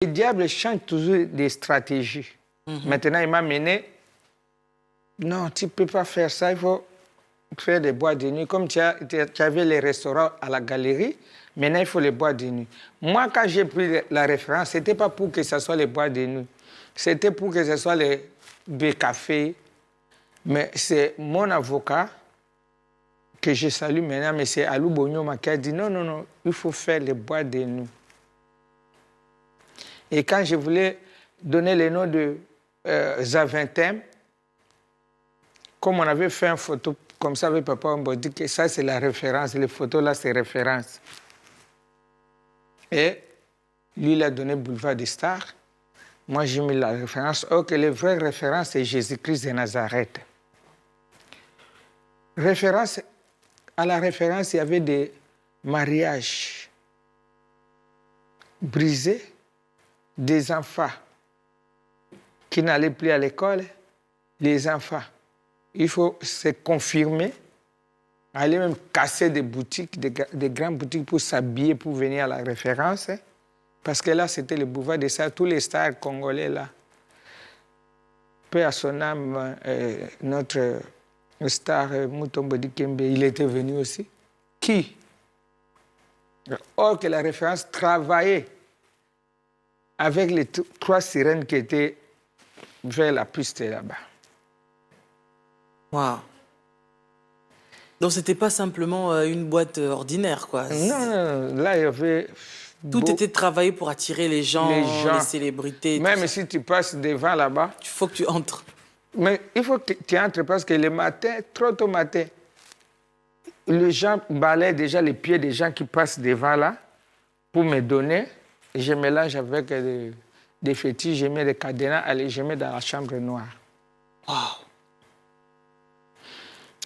Le diable change toujours des stratégies. Maintenant, il m'a mené. Non, tu ne peux pas faire ça, il faut faire des boîtes de nuit. Comme tu avais les restaurants à la galerie, maintenant, il faut les boîtes de nuit. Moi, quand j'ai pris la référence, ce n'était pas pour que ce soit les boîtes de nuit. C'était pour que ce soit les cafés. Mais c'est mon avocat, que je salue maintenant, mais c'est Alou Bonyoma, qui a dit non, non, non, il faut faire les boîtes de nuit. Et quand je voulais donner le nom de Zaventem, comme on avait fait une photo comme ça avec papa, on m'a dit que ça c'est la référence, les photos là c'est référence. Et lui il a donné Boulevard des Stars, moi j'ai mis la référence, or que les vraies références c'est Jésus-Christ de Nazareth. Référence, à la référence il y avait des mariages brisés, des enfants qui n'allaient plus à l'école, les enfants. Il faut se confirmer, aller même casser des boutiques, des grandes boutiques pour s'habiller, pour venir à la référence. Parce que là, c'était le boulevard des stars, tous les stars congolais là. Paix à son âme, notre star Mutombo Dikembe, il était venu aussi. Qui? Or que la référence travaillait avec les 3 sirènes qui étaient vers la piste là-bas. Waouh. Donc, c'était pas simplement une boîte ordinaire, quoi. Non, non, là, il y avait... Tout était travaillé pour attirer les gens, les célébrités. Même si tu passes devant là-bas... Il faut que tu entres. Mais il faut que tu entres parce que le matin, trop tôt matin, les gens balaient déjà les pieds des gens qui passent devant là pour me donner. Je mélange avec des fétiches, je mets des cadenas, allez, je mets dans la chambre noire. Waouh.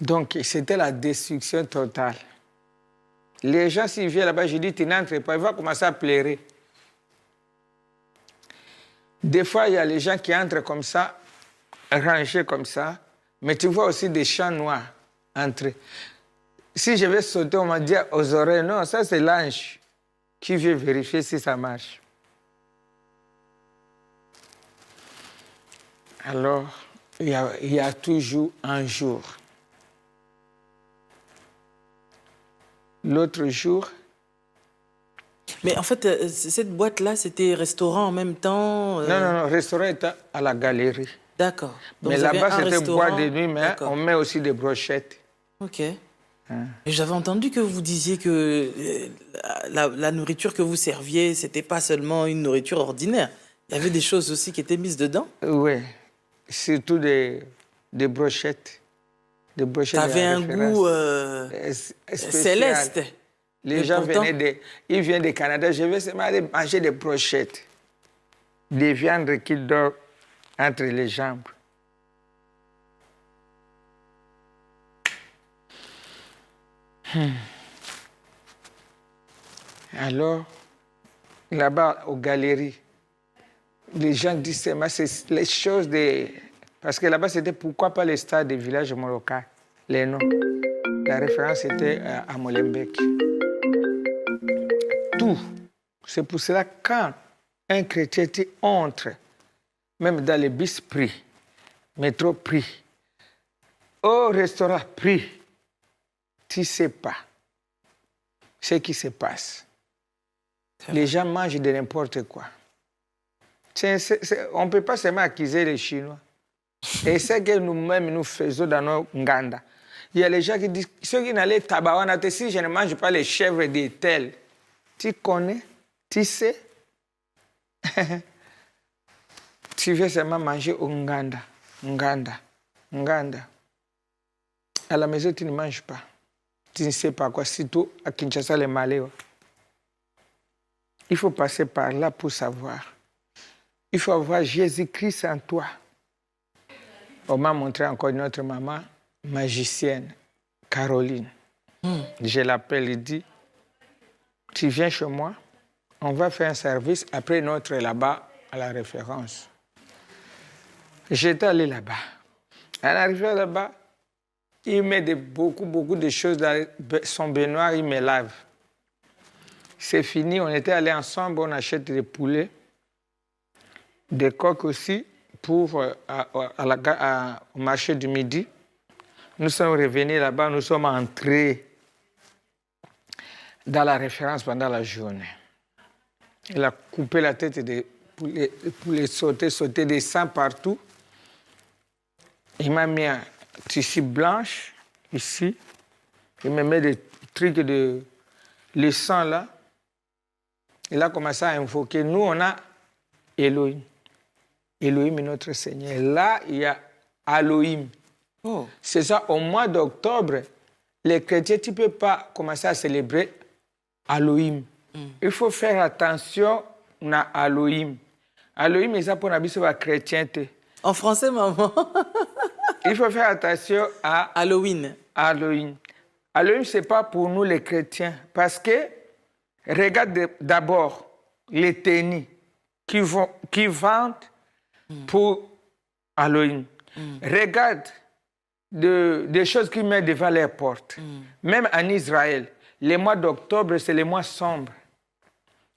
Donc, c'était la destruction totale. Les gens, s'ils viennent là-bas, je dis, tu n'entres pas, ils vont commencer à pleurer. Des fois, il y a les gens qui entrent comme ça, rangés comme ça, mais tu vois aussi des champs noirs entrer. Si je vais sauter, on m'a dit aux oreilles, non, ça c'est l'ange qui vient vérifier si ça marche. Alors, il y a toujours un jour. L'autre jour... Mais en fait, cette boîte-là, c'était restaurant en même temps Non, non, non, restaurant était à la galerie. D'accord. Mais là-bas, c'était boîte de nuit, mais on met aussi des brochettes. Ok. Hein. J'avais entendu que vous disiez que la nourriture que vous serviez, c'était pas seulement une nourriture ordinaire. Il y avait des choses aussi qui étaient mises dedans. Oui, surtout des brochettes. Des brochettes. Ça avait un goût céleste. Les gens venaient ils viennent du Canada, je vais seulement aller manger des brochettes. Des viandes qui dorment entre les jambes. Alors, là-bas, aux galeries, les gens disent c'est les choses de... Parce que là-bas, c'était pourquoi pas les stars des villages molokai, les noms. La référence était à Molenbeek. Tout. C'est pour cela que quand un chrétien entre, même dans les bus pris, métro pris, au restaurant pris, tu ne sais pas ce qui se passe. Les gens mangent de n'importe quoi. On ne peut pas seulement accuser les Chinois. Et c'est que nous-mêmes, nous faisons dans nos Nganda. Il y a les gens qui disent, ceux qui n'allaient tabawana, si je ne mange pas les chèvres des tels, tu connais, tu sais. Tu veux seulement manger au Nganda, Nganda, Nganda. À la maison, tu ne manges pas. Tu ne sais pas quoi, surtout à Kinshasa, les Maléos. Il faut passer par là pour savoir. Il faut avoir Jésus-Christ en toi. On m'a montré encore une autre maman, magicienne, Caroline. Je l'appelle et dis, tu viens chez moi, on va faire un service, après notre là-bas à la référence. J'étais allé là-bas. En arrivant là-bas, il met beaucoup de choses dans son baignoire, il me lave. C'est fini, on était allés ensemble, on achète des poulets. des coques aussi pour, au marché du Midi. Nous sommes revenus là-bas, nous sommes entrés dans la référence pendant la journée. Il a coupé la tête des poulets, sauter des sangs partout. Il m'a mis un tissu blanche ici. Il me met des trucs de le sang là. Il a commencé à invoquer. Nous, on a Elohim. Elohim est notre Seigneur. Là, il y a Elohim. Oh. C'est ça, au mois d'octobre, les chrétiens, tu ne peux pas commencer à célébrer Elohim. Il faut faire attention à Elohim. Elohim, c'est pour la chrétienté. En français, maman. Il faut faire attention à Halloween. Halloween. Halloween, ce n'est pas pour nous les chrétiens. Parce que, regarde d'abord les tennis qui vendent pour Halloween. Regarde des choses qu'ils mettent devant les portes. Même en Israël, les mois d'octobre, c'est les mois sombres.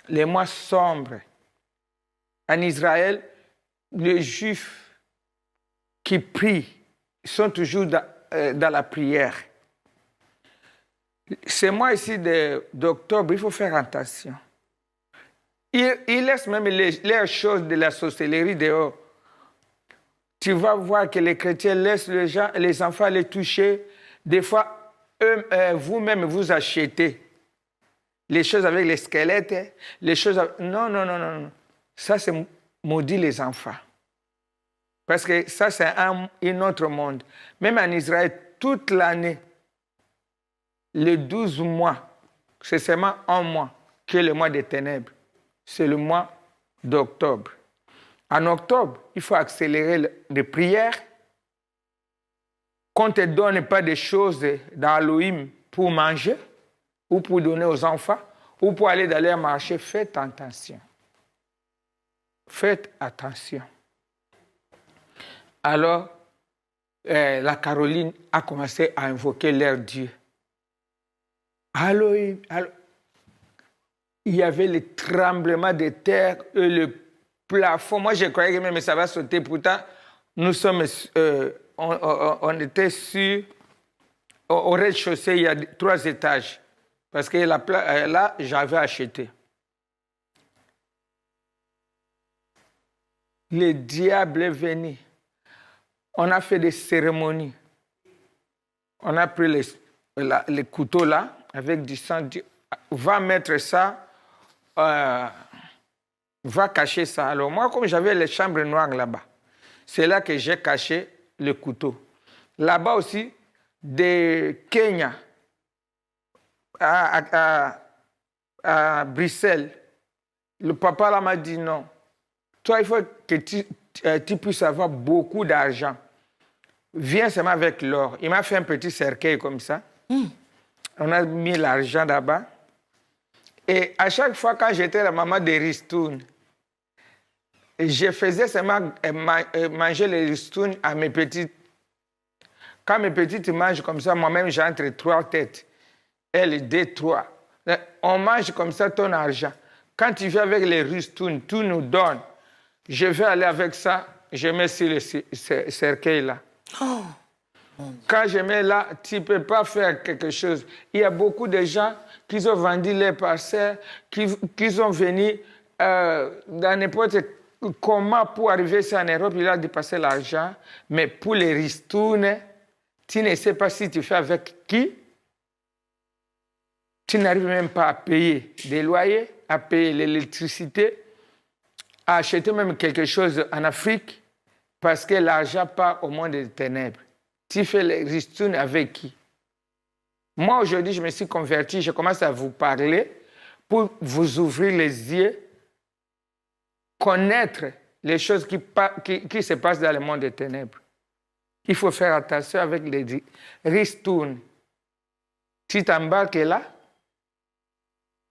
Les mois sombres. En Israël, les Juifs qui prient sont toujours dans la prière. Ces mois ici d'octobre, il faut faire attention. Ils laissent même les choses de la sorcellerie dehors. Tu vas voir que les chrétiens laissent les enfants les toucher. Des fois, vous-même, vous achetez les choses avec les squelettes, les choses... Non, non, non, non. Ça, c'est maudit les enfants. Parce que ça, c'est un autre monde. Même en Israël, toute l'année, les 12 mois, c'est seulement un mois qui est le mois des ténèbres. C'est le mois d'octobre. En octobre, il faut accélérer les prières. Qu'on ne te donne pas des choses d'Halloween pour manger, ou pour donner aux enfants, ou pour aller dans leur marché. Faites attention. Faites attention. Alors, la Caroline a commencé à invoquer leur Dieu. Halloween. Il y avait les tremblements de terre et le plafond. Moi, je croyais que même ça va sauter. Pourtant, nous sommes, on était sur, au rez-de-chaussée, il y a 3 étages. Parce que là, j'avais acheté. Le diable est venu. On a fait des cérémonies. On a pris les couteaux là, avec du sang. Va mettre ça, va cacher ça. Alors moi, comme j'avais les chambres noires là-bas, c'est là que j'ai caché le couteau. Là-bas aussi, de Kenya à Bruxelles, le papa là m'a dit non. Toi, il faut que tu puisses avoir beaucoup d'argent. Viens seulement avec l'or. Il m'a fait un petit cercueil comme ça. On a mis l'argent là-bas. Et à chaque fois, quand j'étais la maman de ristournes, je faisais seulement manger les ristournes à mes petites. Quand mes petites mangent comme ça, moi-même, j'ai entre 3 têtes. Elle, 2, 3. On mange comme ça ton argent. Quand tu viens avec les ristournes, tu nous donnes. Je vais aller avec ça, je mets sur le cercueil là. Oh. Quand je mets là, tu ne peux pas faire quelque chose. Il y a beaucoup de gens qui ont vendu les parcelles, qui sont venus dans n'importe comment pour arriver ici en Europe, il a dépassé l'argent. Mais pour les ristournes, tu ne sais pas si tu fais avec qui. Tu n'arrives même pas à payer des loyers, à payer l'électricité, à acheter même quelque chose en Afrique, parce que l'argent part au monde des ténèbres. Tu fais les ristournes avec qui? Moi, aujourd'hui, je me suis converti, je commence à vous parler pour vous ouvrir les yeux, connaître les choses qui se passent dans le monde des ténèbres. Il faut faire attention avec les ristournes. Tu t'embarques là,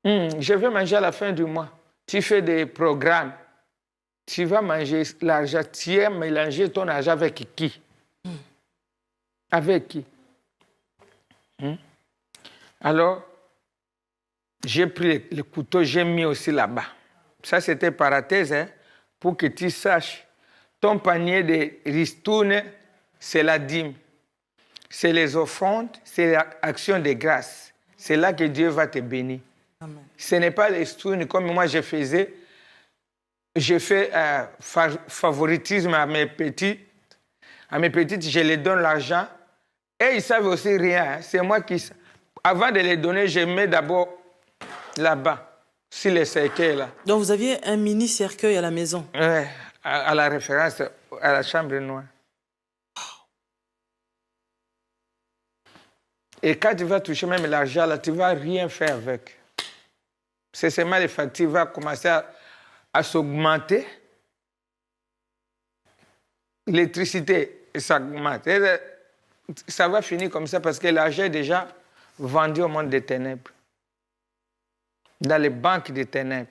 je vais manger à la fin du mois. Tu fais des programmes. Tu vas manger l'argent. Tu as mélangé ton argent avec qui? Avec qui? Alors, j'ai pris le couteau, j'ai mis aussi là-bas. Ça, c'était parenthèse. Hein? pour que tu saches. Ton panier de ristournes, c'est la dîme. C'est les offrandes, c'est l'action de grâce. C'est là que Dieu va te bénir. Amen. Ce n'est pas les ristournes comme moi je faisais. Je fais favoritisme à mes petites. À mes petites, je les donne l'argent. Et ils savent aussi rien. Hein. C'est moi qui... Avant de les donner, je mets d'abord là-bas, sur les cercueils là. Donc vous aviez un mini cercueil à la maison? Ouais, à la référence à la chambre noire. Et quand tu vas toucher même l'argent, là, tu ne vas rien faire avec. C'est seulement les factures vont commencer à s'augmenter. L'électricité, ça augmente. Et ça va finir comme ça parce que l'argent est déjà vendu au monde des ténèbres. Dans les banques des ténèbres.